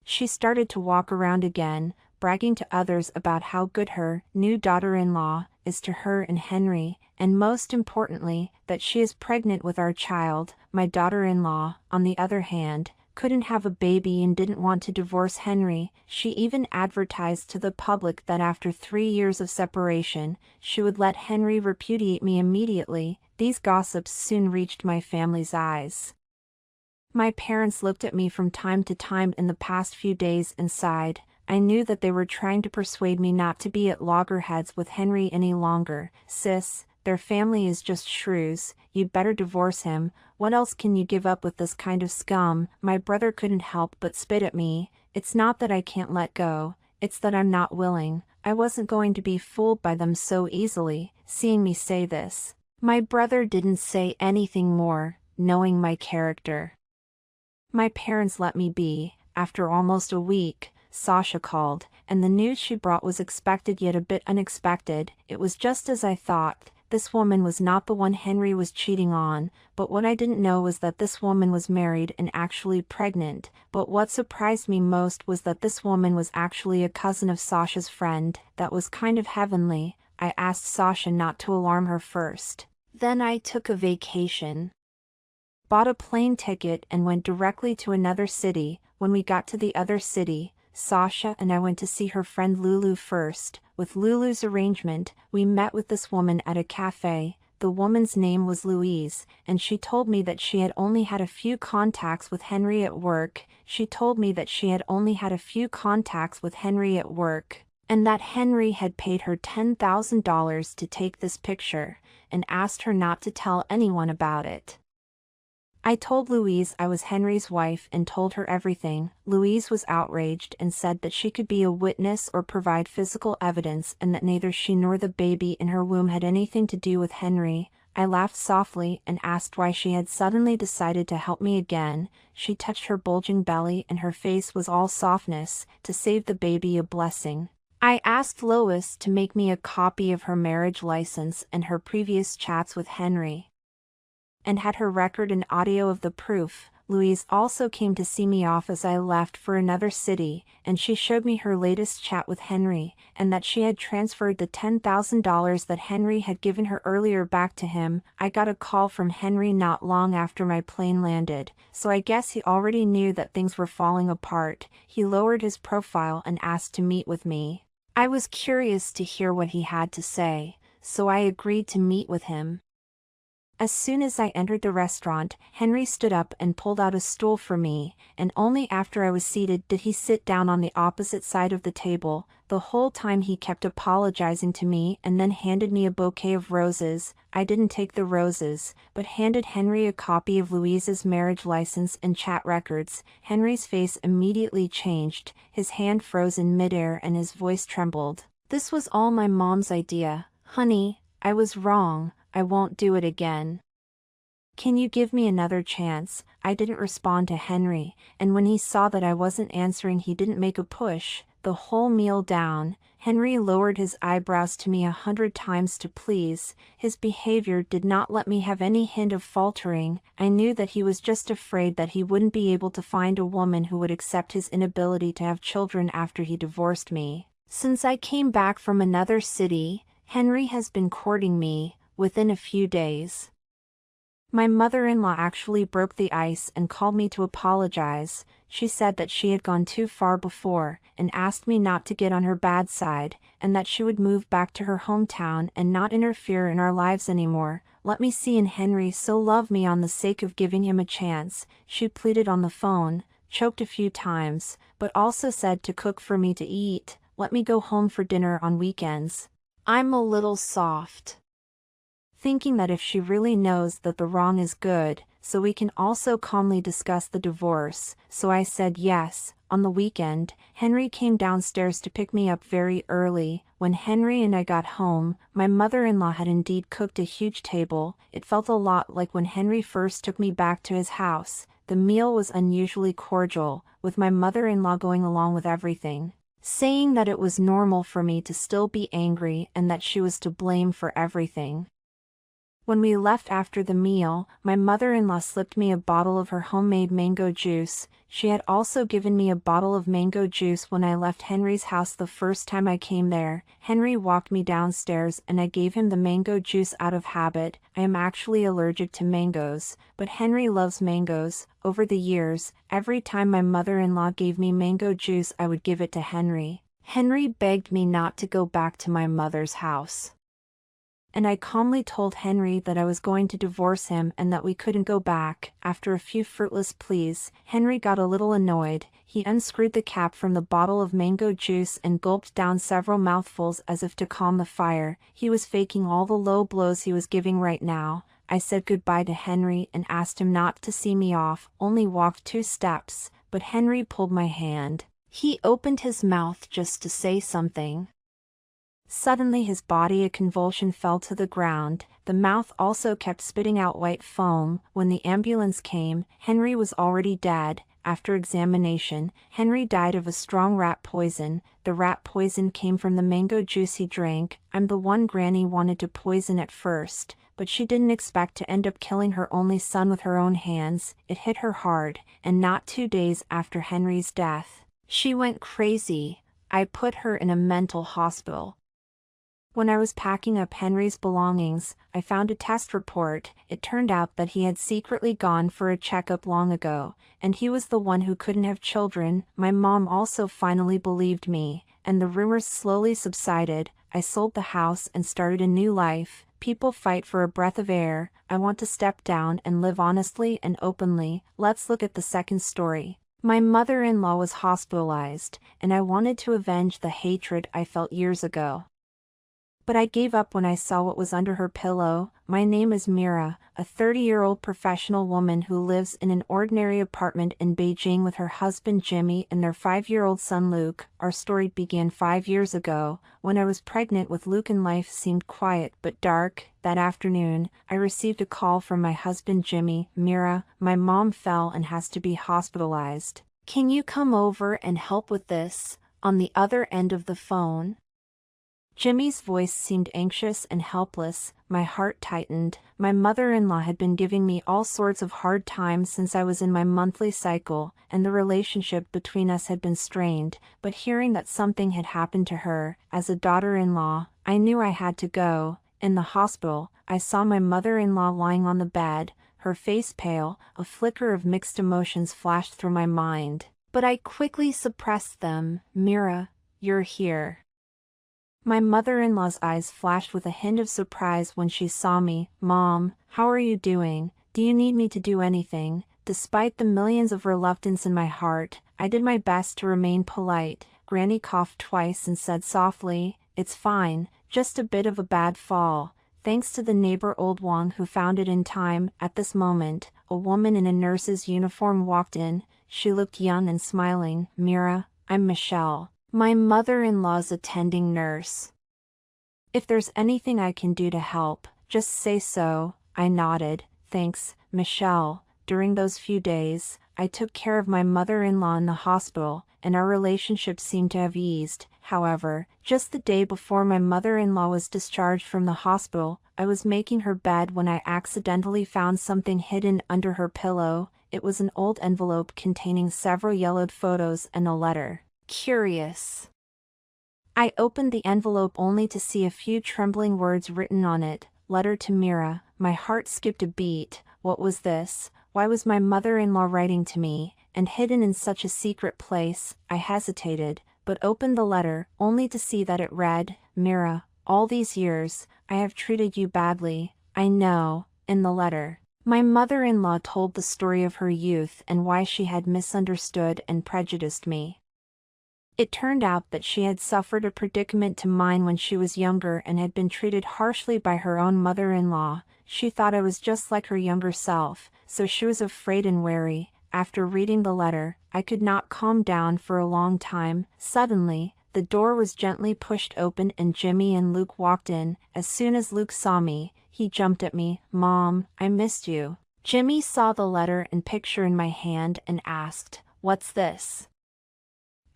she started to walk around again, bragging to others about how good her new daughter-in-law is to her and Henry, and most importantly, that she is pregnant with our child. My daughter-in-law, on the other hand, couldn't have a baby and didn't want to divorce Henry. She even advertised to the public that after 3 years of separation, she would let Henry repudiate me immediately. These gossips soon reached my family's eyes. My parents looked at me from time to time in the past few days and sighed. I knew that they were trying to persuade me not to be at loggerheads with Henry any longer. "Sis, their family is just shrews, you'd better divorce him, what else can you give up with this kind of scum? My brother couldn't help but spit at me. It's not that I can't let go, it's that I'm not willing. I wasn't going to be fooled by them so easily, seeing me say this. My brother didn't say anything more, knowing my character. My parents let me be. After almost a week, Sasha called, and the news she brought was expected yet a bit unexpected. It was just as I thought. This woman was not the one Henry was cheating on, but what I didn't know was that this woman was married and actually pregnant. But what surprised me most was that this woman was actually a cousin of Sasha's friend. That was kind of heavenly. I asked Sasha not to alarm her first. Then I took a vacation. Bought a plane ticket and went directly to another city. When we got to the other city, Sasha and I went to see her friend Lulu first. With Lulu's arrangement, we met with this woman at a cafe. The woman's name was Louise, and she told me that she had only had a few contacts with Henry at work. And that Henry had paid her $10,000 to take this picture, and asked her not to tell anyone about it. I told Louise I was Henry's wife and told her everything. Louise was outraged and said that she could be a witness or provide physical evidence and that neither she nor the baby in her womb had anything to do with Henry. I laughed softly and asked why she had suddenly decided to help me again. She touched her bulging belly and her face was all softness. To save the baby a blessing. I asked Lois to make me a copy of her marriage license and her previous chats with Henry, and had her record and audio of the proof. Louise also came to see me off as I left for another city, and she showed me her latest chat with Henry, and that she had transferred the $10,000 that Henry had given her earlier back to him. I got a call from Henry not long after my plane landed, so I guess he already knew that things were falling apart. He lowered his profile and asked to meet with me. I was curious to hear what he had to say, so I agreed to meet with him. As soon as I entered the restaurant, Henry stood up and pulled out a stool for me, and only after I was seated did he sit down on the opposite side of the table. The whole time he kept apologizing to me and then handed me a bouquet of roses. I didn't take the roses, but handed Henry a copy of Louise's marriage license and chat records. Henry's face immediately changed, his hand froze in midair and his voice trembled. "This was all my mom's idea, honey. I was wrong. I won't do it again. Can you give me another chance?" I didn't respond to Henry, and when he saw that I wasn't answering he didn't make a push. The whole meal down, Henry lowered his eyebrows to me 100 times to please. His behavior did not let me have any hint of faltering. I knew that he was just afraid that he wouldn't be able to find a woman who would accept his inability to have children after he divorced me. Since I came back from another city, Henry has been courting me. Within a few days, my mother-in-law actually broke the ice and called me to apologize. She said that she had gone too far before, and asked me not to get on her bad side, and that she would move back to her hometown and not interfere in our lives anymore. Let me see and Henry so love me on the sake of giving him a chance. She pleaded on the phone, choked a few times, but also said to cook for me to eat, let me go home for dinner on weekends. I'm a little soft, thinking that if she really knows that the wrong is good, so we can also calmly discuss the divorce, so I said yes. On the weekend, Henry came downstairs to pick me up very early. When Henry and I got home, my mother-in-law had indeed cooked a huge table. It felt a lot like when Henry first took me back to his house. The meal was unusually cordial, with my mother-in-law going along with everything, saying that it was normal for me to still be angry and that she was to blame for everything. When we left after the meal, my mother-in-law slipped me a bottle of her homemade mango juice. She had also given me a bottle of mango juice when I left Henry's house the first time I came there. Henry walked me downstairs and I gave him the mango juice out of habit. I am actually allergic to mangoes, but Henry loves mangoes. Over the years, every time my mother-in-law gave me mango juice I would give it to Henry. Henry begged me not to go back to my mother's house. And I calmly told Henry that I was going to divorce him and that we couldn't go back. After a few fruitless pleas, Henry got a little annoyed. He unscrewed the cap from the bottle of mango juice and gulped down several mouthfuls as if to calm the fire. He was faking all the low blows he was giving right now. I said goodbye to Henry and asked him not to see me off, only walked 2 steps, but Henry pulled my hand. He opened his mouth just to say something. Suddenly his body a convulsion fell to the ground. The mouth also kept spitting out white foam. When the ambulance came, Henry was already dead. After examination, Henry died of a strong rat poison. The rat poison came from the mango juice he drank. I'm the one Granny wanted to poison at first, but she didn't expect to end up killing her only son with her own hands. It hit her hard, and not 2 days after Henry's death, she went crazy. I put her in a mental hospital. When I was packing up Henry's belongings, I found a test report. It turned out that he had secretly gone for a checkup long ago, and he was the one who couldn't have children. My mom also finally believed me, and the rumors slowly subsided. I sold the house and started a new life. People fight for a breath of air. I want to step down and live honestly and openly. Let's look at the second story. My mother-in-law was hospitalized, and I wanted to avenge the hatred I felt years ago. But I gave up when I saw what was under her pillow. My name is Mira, a 30-year-old professional woman who lives in an ordinary apartment in Beijing with her husband Jimmy and their 5-year-old son Luke. Our story began 5 years ago, when I was pregnant with Luke and life seemed quiet but dark. That afternoon, I received a call from my husband Jimmy. Mira, my mom fell and has to be hospitalized. Can you come over and help with this? On the other end of the phone, Jimmy's voice seemed anxious and helpless. My heart tightened. My mother-in-law had been giving me all sorts of hard times since I was in my monthly cycle, and the relationship between us had been strained, but hearing that something had happened to her, as a daughter-in-law, I knew I had to go. In the hospital, I saw my mother-in-law lying on the bed, her face pale. A flicker of mixed emotions flashed through my mind, but I quickly suppressed them. Mira, you're here. My mother-in-law's eyes flashed with a hint of surprise when she saw me. Mom, how are you doing? Do you need me to do anything? Despite the millions of reluctance in my heart, I did my best to remain polite. Granny coughed twice and said softly, "It's fine, just a bit of a bad fall. Thanks to the neighbor old Wang who found it in time." At this moment, a woman in a nurse's uniform walked in. She looked young and smiling. "Mira, I'm Michelle, my mother-in-law's attending nurse. If there's anything I can do to help, just say so." I nodded. "Thanks, Michelle." During those few days, I took care of my mother-in-law in the hospital, and our relationship seemed to have eased. However, just the day before my mother-in-law was discharged from the hospital, I was making her bed when I accidentally found something hidden under her pillow. It was an old envelope containing several yellowed photos and a letter. Curious. I opened the envelope only to see a few trembling words written on it. "Letter to Mira." My heart skipped a beat. What was this? Why was my mother-in-law writing to me, and hidden in such a secret place? I hesitated, but opened the letter, only to see that it read, "Mira, all these years, I have treated you badly, I know." In the letter, my mother-in-law told the story of her youth and why she had misunderstood and prejudiced me. It turned out that she had suffered a predicament to mine when she was younger and had been treated harshly by her own mother-in-law. She thought I was just like her younger self, so she was afraid and wary. After reading the letter, I could not calm down for a long time. Suddenly, the door was gently pushed open and Jimmy and Luke walked in. As soon as Luke saw me, he jumped at me. "Mom, I missed you." Jimmy saw the letter and picture in my hand and asked, "What's this?"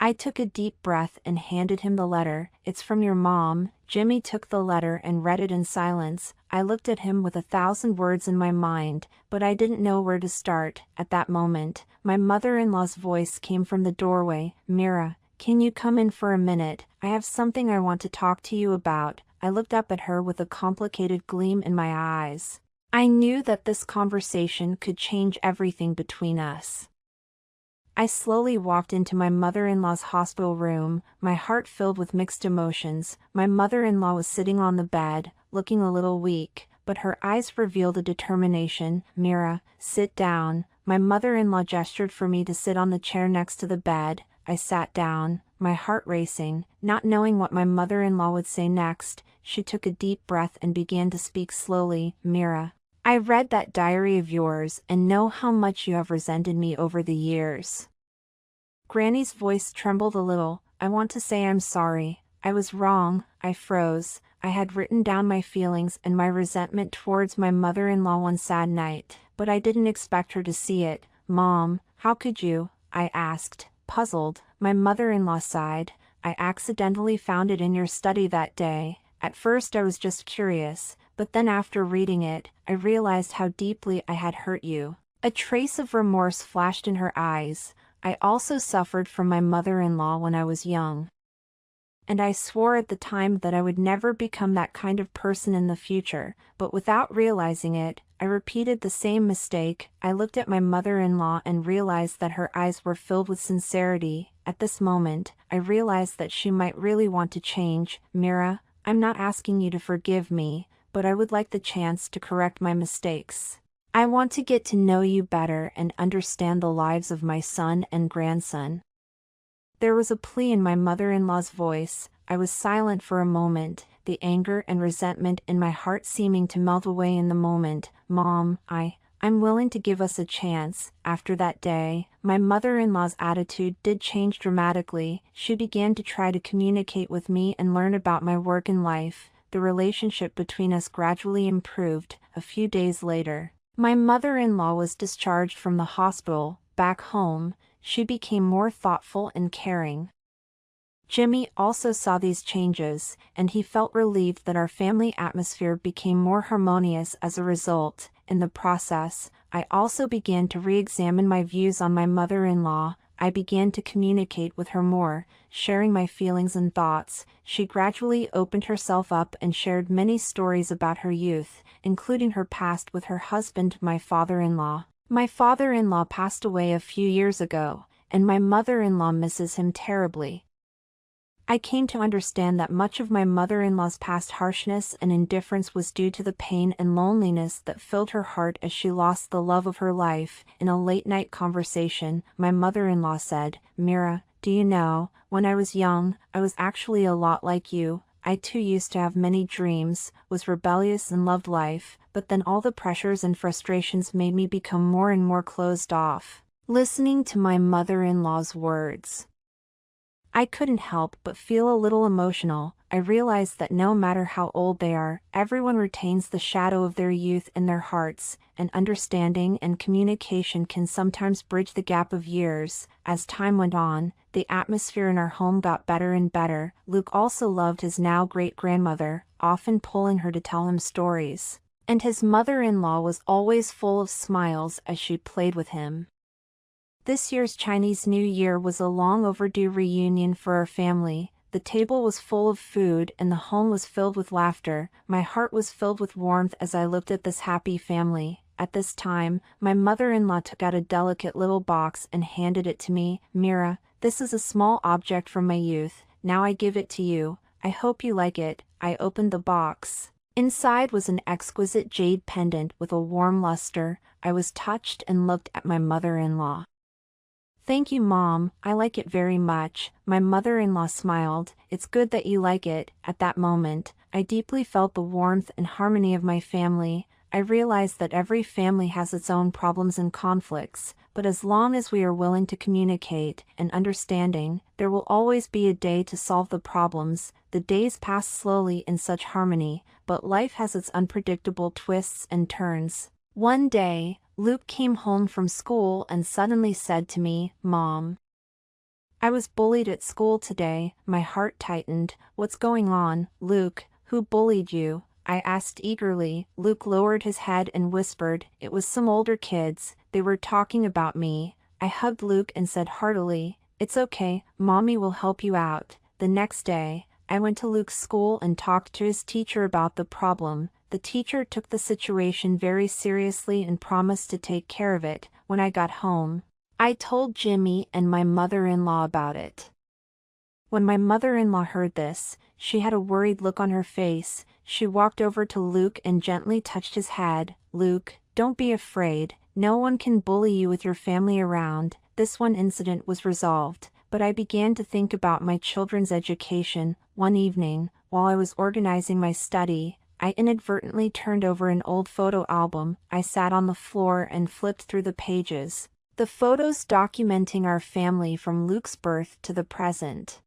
I took a deep breath and handed him the letter. "It's from your mom." Jimmy took the letter and read it in silence. I looked at him with 1,000 words in my mind, but I didn't know where to start. At that moment, my mother-in-law's voice came from the doorway. "Mira, can you come in for a minute? I have something I want to talk to you about." I looked up at her with a complicated gleam in my eyes. I knew that this conversation could change everything between us. I slowly walked into my mother-in-law's hospital room, my heart filled with mixed emotions. My mother-in-law was sitting on the bed, looking a little weak, but her eyes revealed a determination. "Mira, sit down." My mother-in-law gestured for me to sit on the chair next to the bed. I sat down, my heart racing, not knowing what my mother-in-law would say next. She took a deep breath and began to speak slowly. "Mira, I read that diary of yours and know how much you have resented me over the years." Granny's voice trembled a little. "I want to say I'm sorry. I was wrong." I froze. I had written down my feelings and my resentment towards my mother-in-law one sad night, but I didn't expect her to see it. "Mom, how could you?" I asked, puzzled. My mother-in-law sighed. "I accidentally found it in your study that day. At first I was just curious, but then after reading it, I realized how deeply I had hurt you." A trace of remorse flashed in her eyes. "I also suffered from my mother-in-law when I was young. And I swore at the time that I would never become that kind of person in the future, but without realizing it, I repeated the same mistake." I looked at my mother-in-law and realized that her eyes were filled with sincerity. At this moment, I realized that she might really want to change. "Mira, I'm not asking you to forgive me, but I would like the chance to correct my mistakes. I want to get to know you better and understand the lives of my son and grandson." There was a plea in my mother-in-law's voice. I was silent for a moment, the anger and resentment in my heart seeming to melt away in the moment. "Mom, I'm willing to give us a chance." After that day, my mother-in-law's attitude did change dramatically. She began to try to communicate with me and learn about my work in life. The relationship between us gradually improved. A few days later, my mother-in-law was discharged from the hospital. Back home, she became more thoughtful and caring. Jimmy also saw these changes, and he felt relieved that our family atmosphere became more harmonious as a result. In the process, I also began to re-examine my views on my mother-in-law. I began to communicate with her more, sharing my feelings and thoughts. She gradually opened herself up and shared many stories about her youth, including her past with her husband, my father-in-law. My father-in-law passed away a few years ago, and my mother-in-law misses him terribly. I came to understand that much of my mother-in-law's past harshness and indifference was due to the pain and loneliness that filled her heart as she lost the love of her life. In a late-night conversation, my mother-in-law said, "Mira, do you know, when I was young, I was actually a lot like you. I too used to have many dreams, was rebellious and loved life, but then all the pressures and frustrations made me become more and more closed off." Listening to my mother-in-law's words, I couldn't help but feel a little emotional. I realized that no matter how old they are, everyone retains the shadow of their youth in their hearts, and understanding and communication can sometimes bridge the gap of years. As time went on, the atmosphere in our home got better and better. Luke also loved his now great-grandmother, often pulling her to tell him stories. And his mother-in-law was always full of smiles as she played with him. This year's Chinese New Year was a long overdue reunion for our family. The table was full of food and the home was filled with laughter. My heart was filled with warmth as I looked at this happy family. At this time, my mother-in-law took out a delicate little box and handed it to me. "Mira, this is a small object from my youth. Now I give it to you. I hope you like it." I opened the box. Inside was an exquisite jade pendant with a warm luster. I was touched and looked at my mother-in-law. "Thank you, Mom, I like it very much." My mother-in-law smiled. "It's good that you like it." At that moment, I deeply felt the warmth and harmony of my family. I realized that every family has its own problems and conflicts, but as long as we are willing to communicate and understanding, there will always be a day to solve the problems. The days pass slowly in such harmony, but life has its unpredictable twists and turns. One day, Luke came home from school and suddenly said to me, "Mom, I was bullied at school today." My heart tightened. "What's going on, Luke? Who bullied you?" I asked eagerly. Luke lowered his head and whispered, "It was some older kids. They were talking about me." I hugged Luke and said heartily, "It's okay, Mommy will help you out." The next day, I went to Luke's school and talked to his teacher about the problem. The teacher took the situation very seriously and promised to take care of it. When I got home, I told Jimmy and my mother-in-law about it. When my mother-in-law heard this, she had a worried look on her face. She walked over to Luke and gently touched his head. "Luke, don't be afraid. No one can bully you with your family around." This one incident was resolved, but I began to think about my children's education. One evening, while I was organizing my study, I inadvertently turned over an old photo album. I sat on the floor and flipped through the pages. The photos documenting our family from Luke's birth to the present.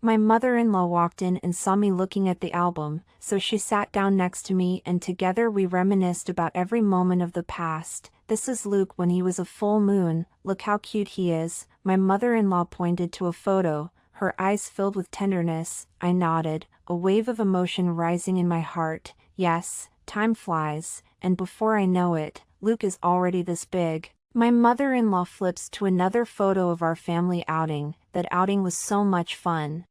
My mother-in-law walked in and saw me looking at the album, so she sat down next to me and together we reminisced about every moment of the past. "This is Luke when he was a full moon. Look how cute he is." My mother-in-law pointed to a photo, her eyes filled with tenderness. I nodded, a wave of emotion rising in my heart. Yes, time flies, and before I know it, Luke is already this big. My mother-in-law flips to another photo of our family outing. That outing was so much fun.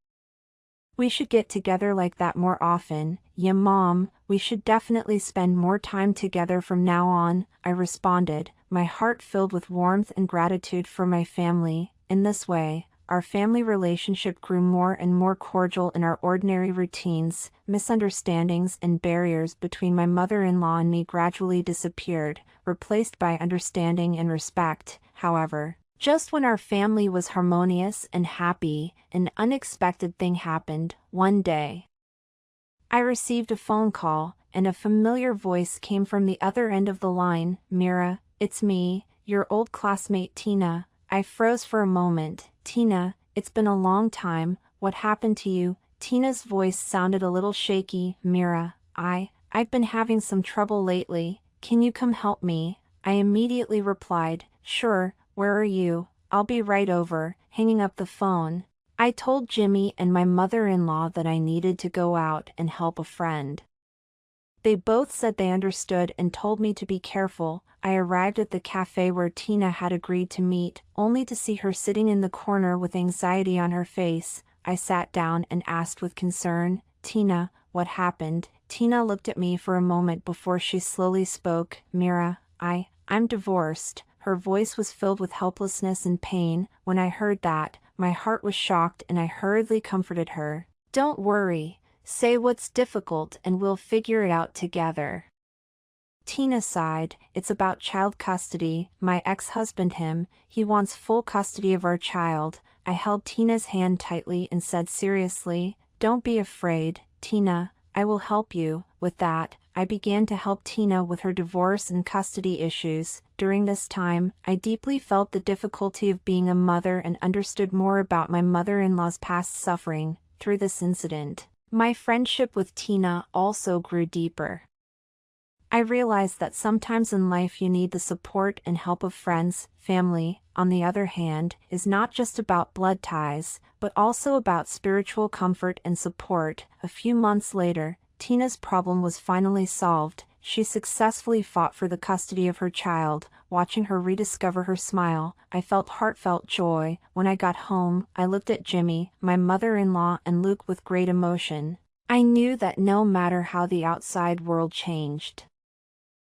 "We should get together like that more often." "Yeah, Mom, we should definitely spend more time together from now on," I responded, my heart filled with warmth and gratitude for my family. In this way, our family relationship grew more and more cordial in our ordinary routines. Misunderstandings and barriers between my mother-in-law and me gradually disappeared, replaced by understanding and respect. However, just when our family was harmonious and happy, an unexpected thing happened. One day, I received a phone call, and a familiar voice came from the other end of the line. "Mira, it's me, your old classmate Tina." I froze for a moment. "Tina, it's been a long time. What happened to you?" Tina's voice sounded a little shaky. "Mira, I've been having some trouble lately. Can you come help me?" I immediately replied, "Sure, where are you? I'll be right over." Hanging up the phone, I told Jimmy and my mother-in-law that I needed to go out and help a friend. They both said they understood and told me to be careful. I arrived at the cafe where Tina had agreed to meet, only to see her sitting in the corner with anxiety on her face. I sat down and asked with concern, "Tina, what happened?" Tina looked at me for a moment before she slowly spoke. "Mira, I'm divorced." Her voice was filled with helplessness and pain. When I heard that, my heart was shocked and I hurriedly comforted her. "Don't worry. Say what's difficult and we'll figure it out together." Tina sighed. "It's about child custody. My ex-husband he wants full custody of our child." I held Tina's hand tightly and said seriously, "Don't be afraid, Tina, I will help you." With that, I began to help Tina with her divorce and custody issues. During this time, I deeply felt the difficulty of being a mother and understood more about my mother-in-law's past suffering. Through this incident, my friendship with Tina also grew deeper. I realized that sometimes in life you need the support and help of friends. Family, on the other hand, is not just about blood ties, but also about spiritual comfort and support. A few months later, Tina's problem was finally solved. She successfully fought for the custody of her child. Watching her rediscover her smile, I felt heartfelt joy. When I got home, I looked at Jimmy, my mother-in-law, and Luke with great emotion. I knew that no matter how the outside world changed,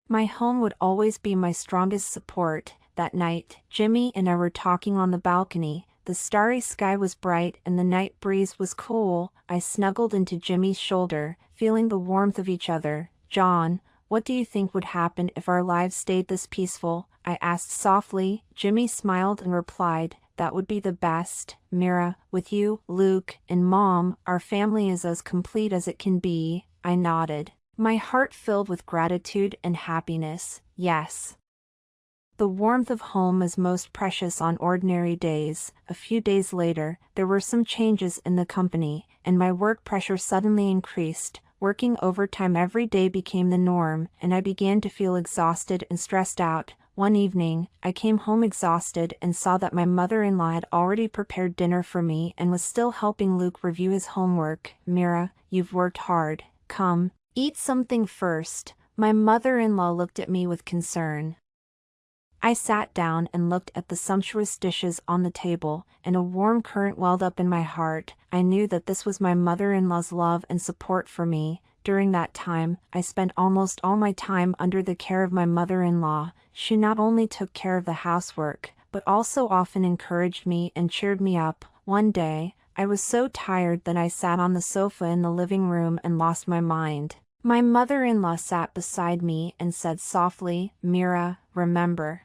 my home would always be my strongest support. That night, Jimmy and I were talking on the balcony. The starry sky was bright and the night breeze was cool. I snuggled into Jimmy's shoulder, feeling the warmth of each other. "John, what do you think would happen if our lives stayed this peaceful?" I asked softly. Jimmy smiled and replied, "That would be the best, Mira. With you, Luke, and Mom, our family is as complete as it can be." I nodded, my heart filled with gratitude and happiness. Yes, the warmth of home is most precious on ordinary days. A few days later, there were some changes in the company, and my work pressure suddenly increased. Working overtime every day became the norm, and I began to feel exhausted and stressed out. One evening, I came home exhausted and saw that my mother-in-law had already prepared dinner for me and was still helping Luke review his homework. "Mira, you've worked hard. Come, eat something first." My mother-in-law looked at me with concern. I sat down and looked at the sumptuous dishes on the table, and a warm current welled up in my heart. I knew that this was my mother-in-law's love and support for me. During that time, I spent almost all my time under the care of my mother-in-law. She not only took care of the housework, but also often encouraged me and cheered me up. One day, I was so tired that I sat on the sofa in the living room and lost my mind. My mother-in-law sat beside me and said softly, "Mira, remember.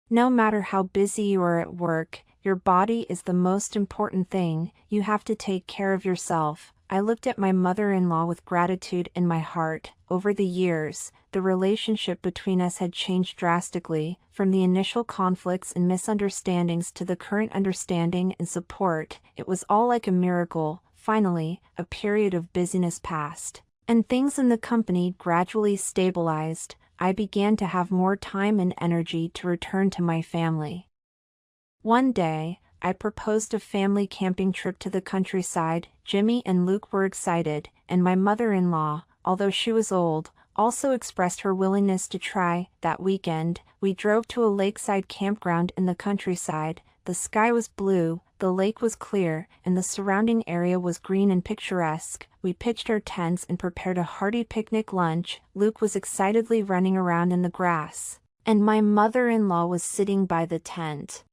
No matter how busy you are at work, your body is the most important thing. You have to take care of yourself." I looked at my mother-in-law with gratitude in my heart. Over the years, the relationship between us had changed drastically, from the initial conflicts and misunderstandings to the current understanding and support. It was all like a miracle. Finally, a period of busyness passed, and things in the company gradually stabilized. I began to have more time and energy to return to my family. One day, I proposed a family camping trip to the countryside. Jimmy and Luke were excited, and my mother-in-law, although she was old, also expressed her willingness to try. That weekend, we drove to a lakeside campground in the countryside. The sky was blue, the lake was clear, and the surrounding area was green and picturesque. We pitched our tents and prepared a hearty picnic lunch. Luke was excitedly running around in the grass, and my mother-in-law was sitting by the tent,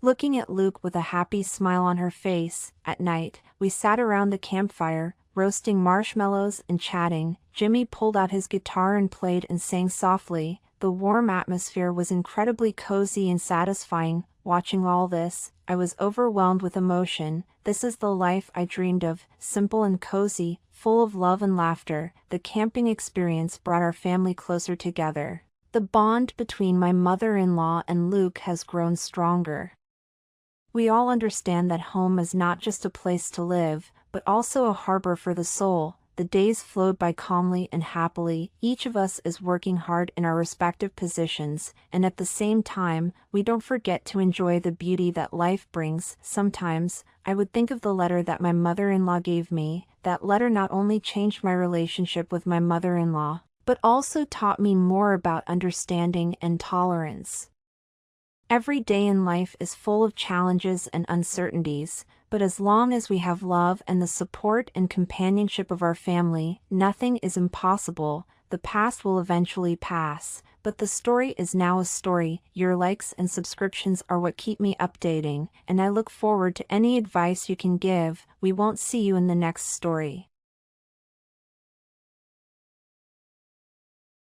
looking at Luke with a happy smile on her face. At night, we sat around the campfire, roasting marshmallows and chatting. Jimmy pulled out his guitar and played and sang softly. The warm atmosphere was incredibly cozy and satisfying. Watching all this, I was overwhelmed with emotion. This is the life I dreamed of, simple and cozy, full of love and laughter. The camping experience brought our family closer together. The bond between my mother-in-law and Luke has grown stronger. We all understand that home is not just a place to live, but also a harbor for the soul. The days flowed by calmly and happily. Each of us is working hard in our respective positions, and at the same time, we don't forget to enjoy the beauty that life brings. Sometimes, I would think of the letter that my mother-in-law gave me. That letter not only changed my relationship with my mother-in-law, but also taught me more about understanding and tolerance. Every day in life is full of challenges and uncertainties, but as long as we have love and the support and companionship of our family, nothing is impossible. The past will eventually pass, but the story is now a story. Your likes and subscriptions are what keep me updating, and I look forward to any advice you can give. We won't see you in the next story.